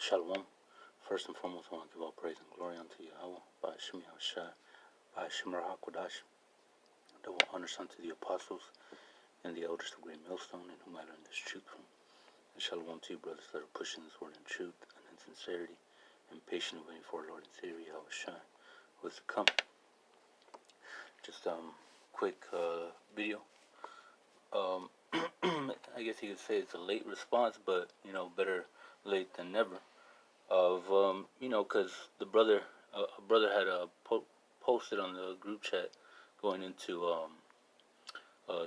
Shalom. First and foremost, I want to give all praise and glory unto Yahweh, by Hashem Yahushua, by Hashem HaKodash. Double honors unto the apostles and the elders of Great Millstone, and whom I learned this truth from. And shalom to you, brothers that are pushing this word in truth and in sincerity, and patiently waiting for our Lord and Savior Yahushua, who is to come. Just quick video. I guess you could say it's a late response, but better late than never. Of because the brother, a brother had posted on the group chat going into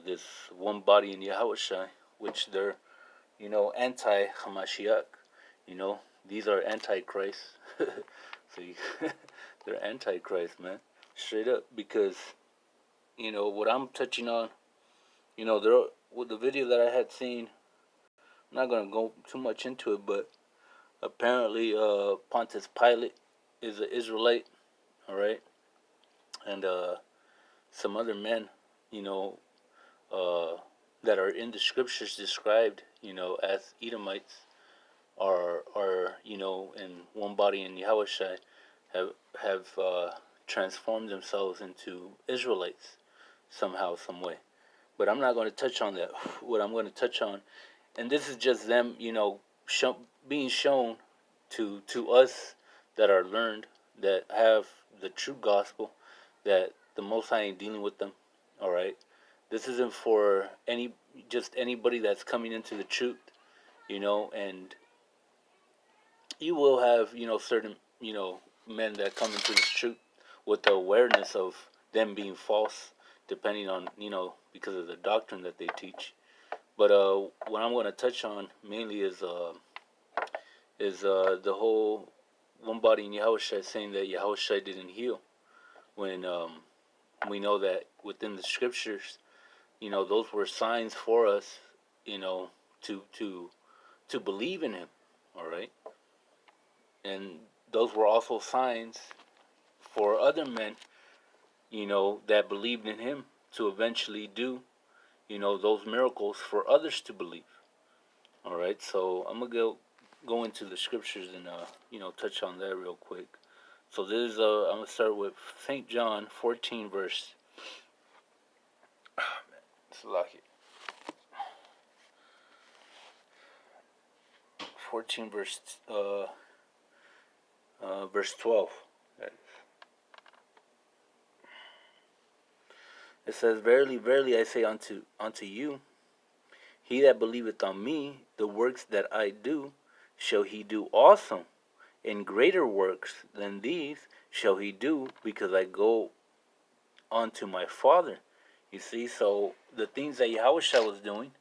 this one body in Yahushua, which they're anti-Hamashiach. These are antichrist. So they're antichrist, man, straight up. Because what I'm touching on, there with the video that I had seen. I'm not gonna go too much into it, but apparently Pontius Pilate is an Israelite, all right, and some other men, that are in the scriptures described, as Edomites, are in one body in Yahushua, have transformed themselves into Israelites somehow, some way. But I'm not going to touch on that. What I'm going to touch on, and this is just them, being shown to us that are learned, that have the true gospel, that the Most High ain't dealing with them. All right, this isn't for anybody that's coming into the truth, and you will have certain men that come into this truth with the awareness of them being false, depending on because of the doctrine that they teach. But what I'm going to touch on mainly is the whole one body in Yahushua saying that Yahushua didn't heal, when we know that within the scriptures, those were signs for us, to believe in him, all right? And those were also signs for other men, that believed in him, to eventually do, those miracles for others to believe. All right, so I'm gonna go into the scriptures and touch on that real quick. So this is I'm gonna start with St. John 14 verse. It's lucky. 14 verse verse 12. It says, "Verily, verily, I say unto you, he that believeth on me, the works that I do, shall he do also, and greater works than these shall he do, because I go unto my Father." You see, so the things that Yahushua was doing,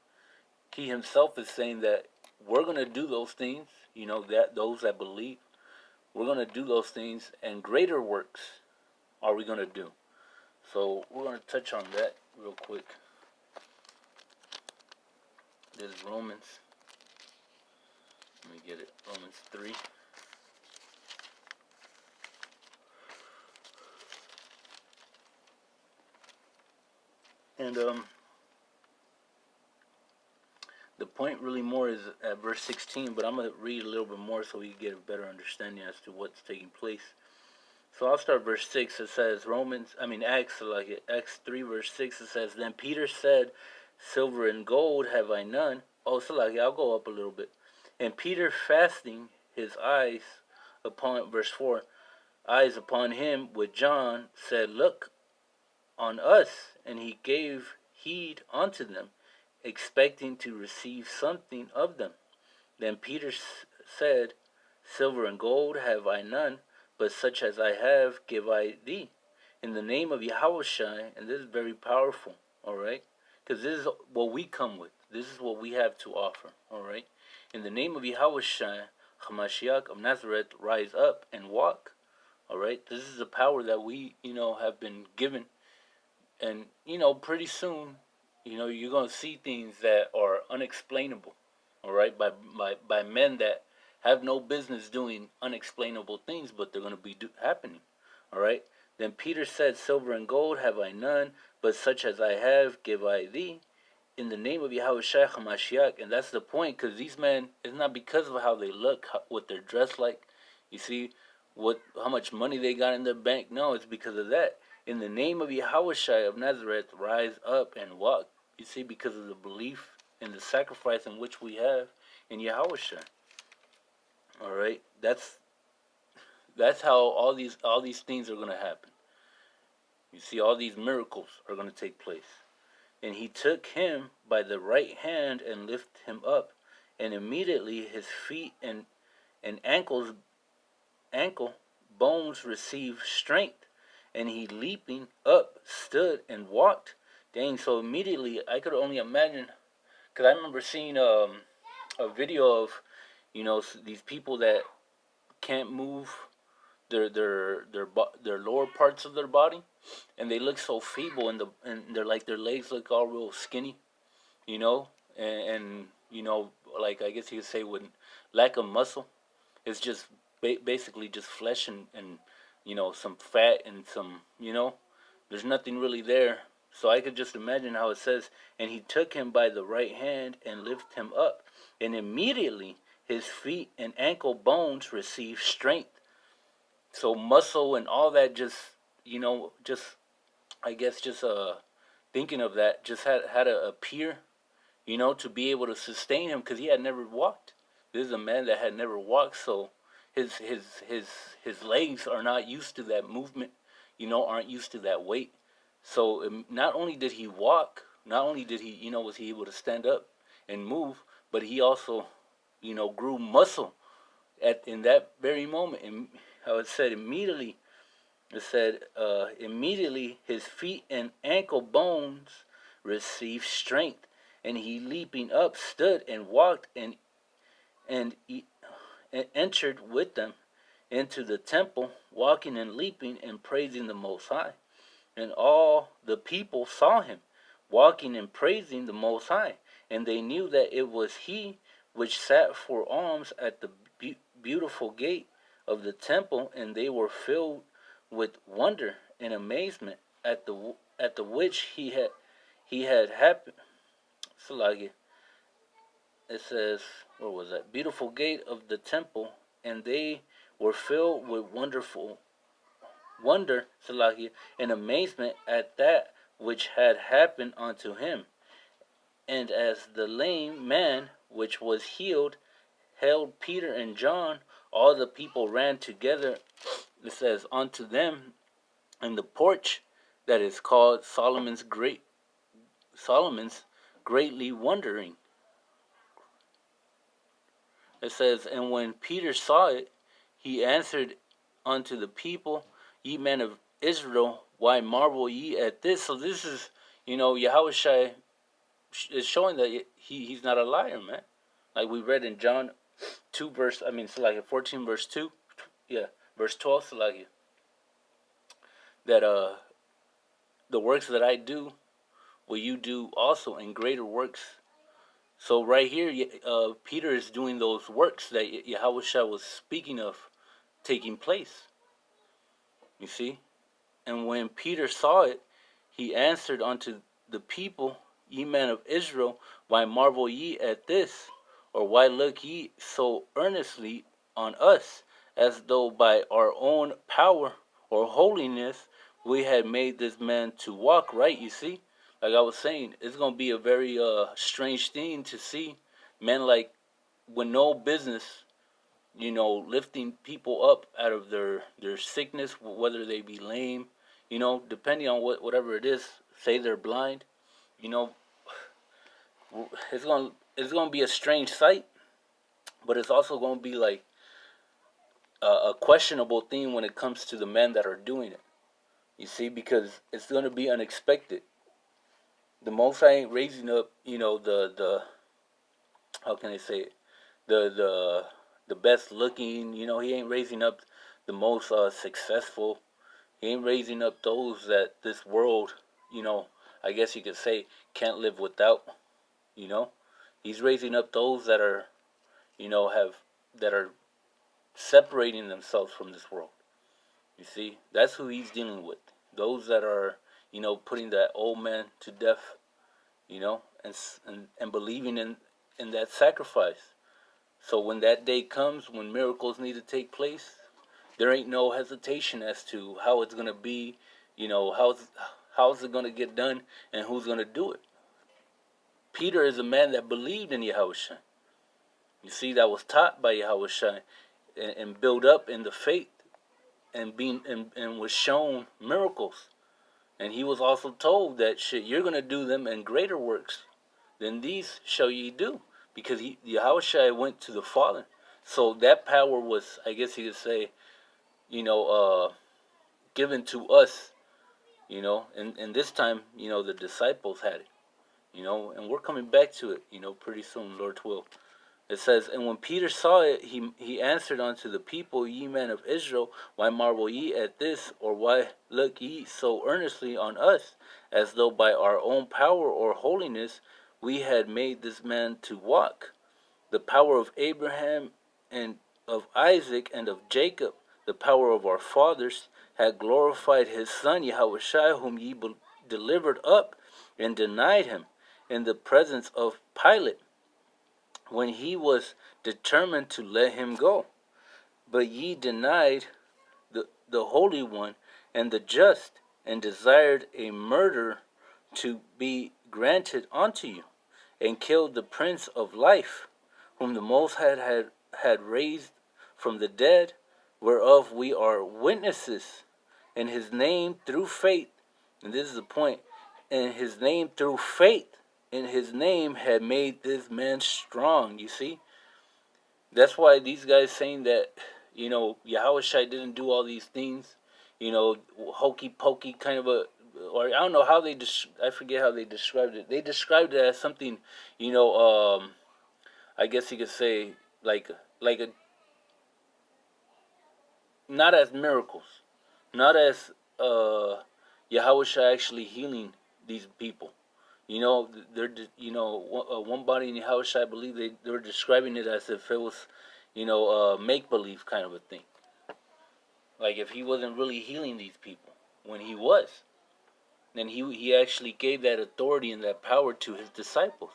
he himself is saying that we're going to do those things, that those that believe, we're going to do those things, and greater works are we going to do. So we're going to touch on that real quick. This is Romans. Let me get it. Romans 3. And the point really more is at verse 16, but I'm going to read a little bit more so we can get a better understanding as to what's taking place. So I'll start verse 6. It says, Acts 3 verse 6, it says, "Then Peter said, Silver and gold have I none." Oh, I'll go up a little bit. "And Peter, fasting his eyes upon," verse 4, "eyes upon him with John, said, Look on us. And he gave heed unto them, expecting to receive something of them. Then Peter said, Silver and gold have I none, but such as I have give I thee. In the name of Yahushua," and this is very powerful, all right? Because this is what we come with. This is what we have to offer, all right? "In the name of Yahushua, Hamashiach of Nazareth, rise up and walk." All right? This is the power that we, have been given. And, pretty soon, you're going to see things that are unexplainable, all right? By men that have no business doing unexplainable things, but they're going to be happening, all right? "Then Peter said, Silver and gold have I none, but such as I have give I thee. in the name of Yahweh Shai HaMashiach, and that's the point, because these men, it's not because of how they look, what they're dressed like, you see, how much money they got in their bank. No, it's because of that. In the name of Yahweh Shai of Nazareth, rise up and walk. You see, because of the belief and the sacrifice in which we have in Yahweh Shai. All right, that's how all these things are going to happen. You see, all these miracles are going to take place. And he took him by the right hand and lifted him up, and immediately his feet and ankle bones received strength, and he leaping up stood and walked. Dang! So immediately, I could only imagine, because I remember seeing a video of, these people that can't move their lower parts of their body, and they look so feeble, and they're like, their legs look all real skinny, you know, and like, I guess you could say, with lack of muscle, it's just basically just flesh and some fat and some, there's nothing really there. So I could just imagine how it says, and he took him by the right hand and lifted him up, and immediately his feet and ankle bones received strength. So muscle and all that, just I guess thinking of that, just had to appear, to be able to sustain him, because he had never walked. This is a man that had never walked, so his legs are not used to that movement, aren't used to that weight. So not only did he walk, not only did he, was he able to stand up and move, but he also, grew muscle in that very moment. And how it said immediately, immediately his feet and ankle bones received strength, and he leaping up stood and walked and entered with them into the temple, walking and leaping and praising the Most High. And all the people saw him walking and praising the Most High, and they knew that it was he which sat for alms at the beautiful gate of the temple, and they were filled with wonder and amazement at the which he had happened. So like it says, where was that? Beautiful gate of the temple, and they were filled with wonder, Salakia, and amazement at that which had happened unto him. And as the lame man which was healed held Peter and John, all the people ran together, it says, unto them in the porch that is called Solomon's greatly wondering. It says, and when Peter saw it, he answered unto the people, ye men of Israel, why marvel ye at this? So this is, Yahweh Shai is showing that he's not a liar, man. Like we read in John 2 verse, 14 verse 2, verse 12, that the works that I do will you do also, in greater works. So right here, Peter is doing those works that Yahweh Shai was speaking of taking place. You see? And when Peter saw it, he answered unto the people, ye men of Israel, why marvel ye at this? Or why look ye so earnestly on us, as though by our own power or holiness we had made this man to walk right? You see? Like I was saying, it's going to be a very strange thing to see men like with no business, lifting people up out of their sickness, whether they be lame, depending on whatever it is. Say they're blind, it's gonna be a strange sight, but it's also gonna be like a questionable thing when it comes to the men that are doing it. You see, because it's gonna be unexpected. The Most High ain't raising up, the how can I say it, the best looking. He ain't raising up the most successful. He ain't raising up those that this world, I guess you could say, can't live without. He's raising up those that are, that are separating themselves from this world. You see, that's who he's dealing with. Those that are, putting that old man to death, and believing in that sacrifice. So when that day comes, when miracles need to take place, there ain't no hesitation as to how it's gonna be. How's it gonna get done, and who's gonna do it. Peter is a man that believed in Yahushua. You see, that was taught by Yahushua and built up in the faith and was shown miracles. And he was also told that you're gonna do them and greater works than these shall ye do, because Yahushua went to the Father. So that power was, I guess you could say, given to us, and this time, the disciples had it, and we're coming back to it, pretty soon, Lord's will. It says, and when Peter saw it, he answered unto the people, ye men of Israel, why marvel ye at this, or why look ye so earnestly on us, as though by our own power or holiness we had made this man to walk? The power of Abraham and of Isaac and of Jacob, the power of our fathers, had glorified his son Yahushua, whom ye delivered up and denied him in the presence of Pilate, when he was determined to let him go. But ye denied the Holy One and the just, and desired a murder to be granted unto you, and killed the Prince of Life, whom the Most High had raised from the dead, whereof we are witnesses. In his name through faith, and this is the point, in his name through faith, in his name had made this man strong. You see, that's why these guys saying that, Yahushua didn't do all these things, hokey pokey kind of or I don't know how I forget how they described it. They described it as something, I guess you could say like a, not as miracles, not as Yahushua actually healing these people. They're one body in Yahushua. I believe they were describing it as if it was, make believe kind of a thing. Like if he wasn't really healing these people when he was, then he actually gave that authority and that power to his disciples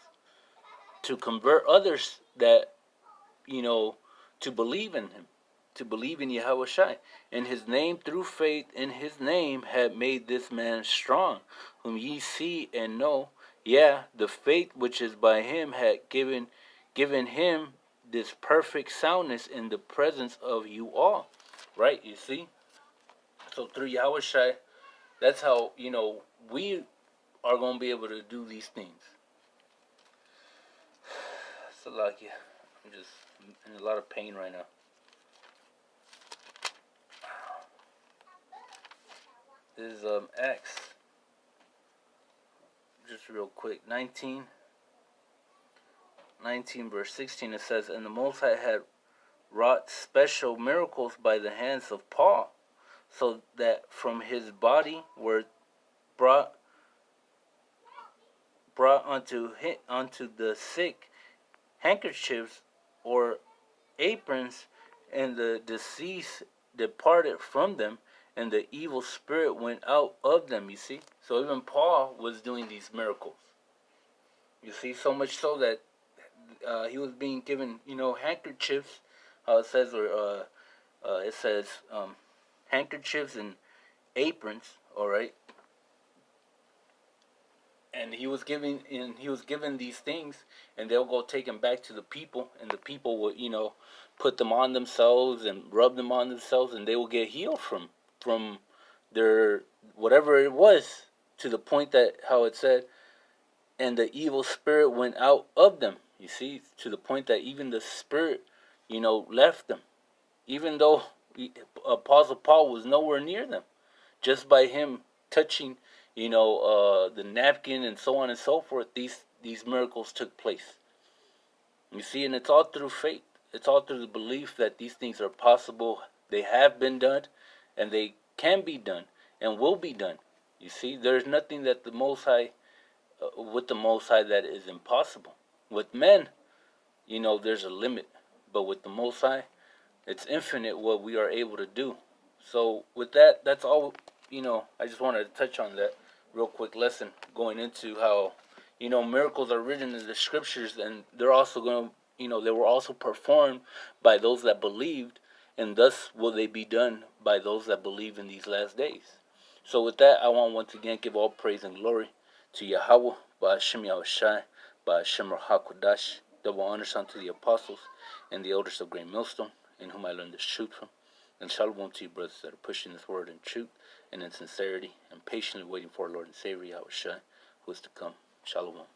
to convert others that to believe in him, to believe in Yahushua. In his name, through faith in his name, had made this man strong, whom ye see and know. Yeah, the faith which is by him had given him this perfect soundness in the presence of you all. Right, you see? So through Yahushua, that's how, we are going to be able to do these things. Salakia. I'm just in a lot of pain right now. This is Acts. Just real quick. 19 verse 16, it says, and the Most High had wrought special miracles by the hands of Paul, so that from his body were brought unto the sick handkerchiefs or aprons, and the disease departed from them, and the evil spirit went out of them. You see, so even Paul was doing these miracles. You see, so much so that he was being given, handkerchiefs. How it says, or it says handkerchiefs and aprons. All right. And he was given these things, and they'll go take them back to the people, and the people will, put them on themselves and rub them on themselves, and they will get healed from their whatever it was, to the point that how it said, and the evil spirit went out of them. You see, to the point that even the spirit, left them, even though Apostle Paul was nowhere near them, just by him touching, the napkin and so on and so forth. These miracles took place. You see, and it's all through faith. It's all through the belief that these things are possible. They have been done, and they can be done, and will be done. You see, there's nothing that the Most High, with the Most High, that is impossible. With men, there's a limit, but with the Most High, it's infinite what we are able to do. So with that, that's all. I just wanted to touch on that real quick lesson, going into how, miracles are written in the scriptures, and they're also going to, they were also performed by those that believed, and thus will they be done by those that believe in these last days. So with that, I want once again give all praise and glory to Yahweh, Ba'ashem Yahushai, Ba'ashem HaKodash. Double honors unto the apostles and the elders of Great Millstone, in whom I learned this truth from. And shalom to you, brothers that are pushing this word in truth and in sincerity, and patiently waiting for our Lord and Savior Yahushua, who is to come. Shalom.